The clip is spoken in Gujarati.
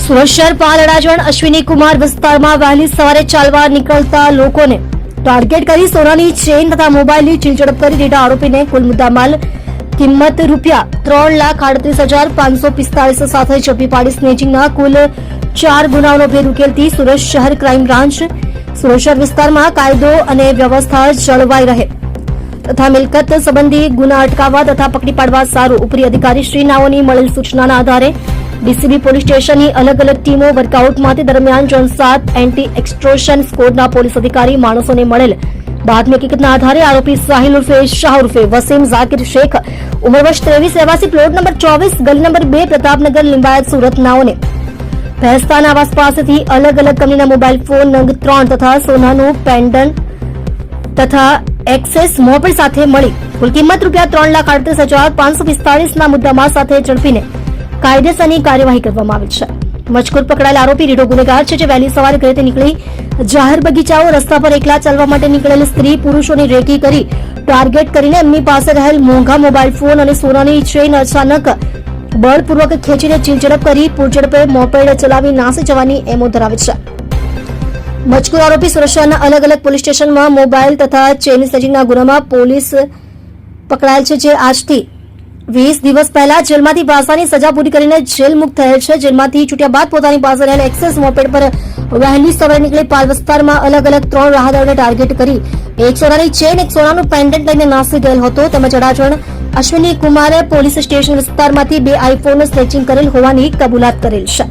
સુરત શહેર પાલ અડાજણ અશ્વિની કુમાર વિસ્તારમાં વહેલી સવારે ચાલવા નીકળતા લોકોને ટાર્ગેટ કરી સોનાની ચેઇન તથા મોબાઈલની ચીલઝડપ કરી દીધા આરોપીને કુલ મુદ્દામાલ કિંમત ₹3,38,545 સાથે ઝડપી પાડી સ્નેચિંગના કુલ 4 ગુનાઓનો ભેદ ઉકેલતી સુરત શહેર ક્રાઇમ બ્રાન્ચ સુરત શહેર વિસ્તારમાં કાયદો અને વ્યવસ્થા જળવાઈ રહે તથા મિલકત સંબંધી ગુના અટકાવવા તથા પકડી પાડવા સારું ઉપરી અધિકારી શ્રી નાઓની મળેલ સૂચનાના આધારે ડીસીબી પોલીસ સ્ટેશનની અલગ અલગ ટીમો વર્કઆઉટમાંથી દરમિયાન ઝોન 7 એન્ટી એક્સટોર્શન સ્કોડના પોલીસ અધિકારી માણસોને મળેલ બાદની હકીકતના આધારે આરોપી સાહિલ ઉર્ફે શાહ ઉર્ફે વસીમ ઝાકિર શેખ ઉંમર વર્ષ 23 રહેવાસી પ્લોટ નંબર 24 ગલી નંબર 2 પ્રતાપનગર લિંબાયત સુરત નાઓને ભેસ્તાન આવાસ પાસેથી અલગ અલગ કંપનીના મોબાઈલ ફોન નંગ 3 તથા સોનાનું પેન્ડન્ટ તથા એક્સેસ મોપેડ સાથે મળી કુલ કિંમત ₹3,38,545 મુદ્દામાલ સાથે ઝડપીને કાયદેસરની કાર્યવાહી કરવામાં આવી છે. મજકૂર પકડાયેલ આરોપી રીઢો ગુનેગાર છે જે વહેલી સવારે ઘરેથી નીકળી જાહેર બગીચાઓ રસ્તા પર એકલા ચાલવા માટે નીકળેલ સ્ત્રી પુરુષોની રેકી કરી ટાર્ગેટ કરીને એમની પાસે રહેલ મોંઘા મોબાઈલ ફોન અને સોનાની ચેઇન અચાનક બળપૂર્વક ખેંચીને ચીલઝડપ કરી પૂરઝડપે મોપેડ ચલાવી નાસી જવાની એમો ધરાવે છે. મજકૂર આરોપી સુરત શહેરના અલગ અલગ પોલીસ સ્ટેશનમાં મોબાઈલ તથા ચેઇન સ્નેચિંગના ગુનામાં પોલીસ પકડાયેલ છે, જે આજથી 20 દિવસ પહેલા જેલમાંથી ભાષાની સજા પૂરી કરીને જેલ મુક્ત થયેલ છે. જેલમાંથી છૂટ્યા બાદ પોતાની પાસે રહેલ એક્સેસ મોપેડ પર વહેલી સવારે નીકળી પાલ વિસ્તારમાં અલગ અલગ 3 રાહદારીઓને ટાર્ગેટ કરી એક સોનાની ચેઇન એક સોનાનું પેન્ડન્ટ લઈને નાસી ગયેલ હતો. તેમજ અડાજણ અશ્વિની કુમારે પોલીસ સ્ટેશન વિસ્તારમાંથી 2 આઈફોન સ્નેચિંગ કરેલ હોવાની કબૂલાત કરેલ છે.